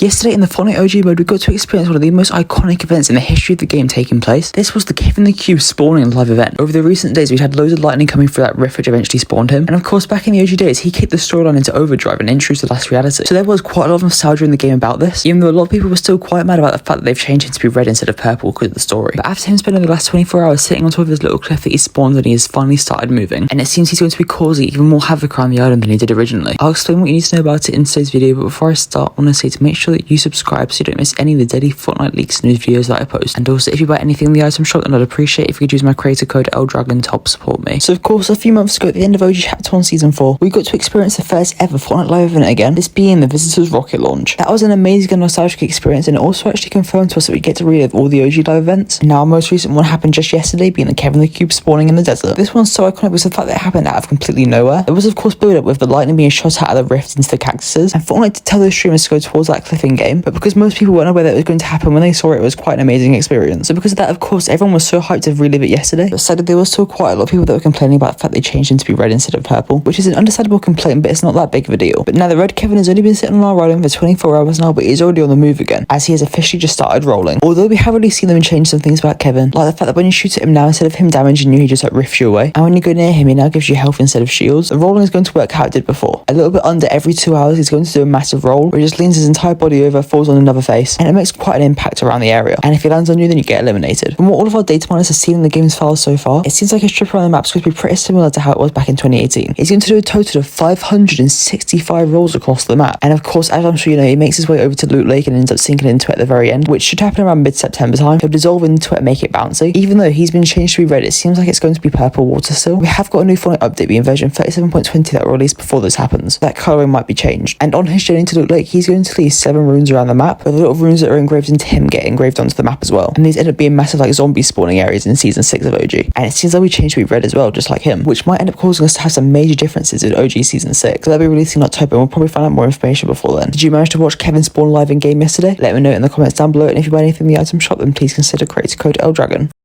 Yesterday in the Fortnite OG mode, we got to experience one of the most iconic events in the history of the game taking place. This was the Kevin the Cube spawning live event. Over the recent days, we'd had loads of lightning coming through that rift which eventually spawned him. And of course, back in the OG days, he kicked the storyline into overdrive and introduced the last reality. So there was quite a lot of nostalgia in the game about this, even though a lot of people were still quite mad about the fact that they've changed it to be red instead of purple because of the story. But after him spending the last 24 hours sitting on top of his little cliff that he spawned and he has finally started moving, and it seems he's going to be causing even more havoc around the island than he did originally. I'll explain what you need to know about it in today's video, but before I start, I want to say to make sure that you subscribe so you don't miss any of the daily Fortnite leaks news videos that I post. And also, if you buy anything in the item shop, then I'd appreciate if you could use my creator code LDragon to help support me. So of course, a few months ago at the end of OG Chapter 1 Season 4, we got to experience the first ever Fortnite live event again, this being the Visitors Rocket Launch. That was an amazing and nostalgic experience, and it also actually confirmed to us that we get to relive all the OG live events. And now our most recent one happened just yesterday, being the Kevin the Cube spawning in the desert. This one's so iconic because the fact that it happened out of completely nowhere. It was of course Buildup with the lightning being shot out of the rift into the cactuses, and Fortnite did tell those streamers to go towards that cliff in game, but because most people weren't aware that it was going to happen when they saw it, it was quite an amazing experience. So because of that, of course, everyone was so hyped to relive it yesterday, but sadly there was still quite a lot of people that were complaining about the fact they changed it to be red instead of purple, which is an understandable complaint, but it's not that big of a deal. But now the red Kevin has only been sitting on our island for 24 hours now, but he's already on the move again, as he has officially just started rolling. Although we have already seen them change some things about Kevin, like the fact that when you shoot at him now, instead of him damaging you, he just like rifts you away, and when you go near him, he now gives you health instead of shields. The rolling is going to work how it did before. A little bit under every 2 hours, he's going to do a massive roll, where he just leans his entire body over, falls on another face, and it makes quite an impact around the area. And if he lands on you, then you get eliminated. From what all of our data miners have seen in the game's files so far, it seems like his trip around the map is going to be pretty similar to how it was back in 2018. He's going to do a total of 565 rolls across the map, and of course, as I'm sure you know, he makes his way over to Loot Lake and ends up sinking into it at the very end, which should happen around mid-September time. He'll dissolve into it and make it bouncy. Even though he's been changed to be red, it seems like it's going to be purple water still. We have got a new Fortnite update being version 37.20 that will release before this happens. That colouring might be changed. And on his journey to Loot Lake, he's going to leave 7 runes around the map, with a lot of runes that are engraved into him get engraved onto the map as well. And these end up being massive like zombie spawning areas in Season 6 of OG. And it seems like we changed to be red as well, just like him, which might end up causing us to have some major differences in OG Season 6. So they'll be releasing in October, and we'll probably find out more information before then. Did you manage to watch Kevin spawn live in game yesterday? Let me know in the comments down below, and if you buy anything in the item shop, then please consider creator code LDragon.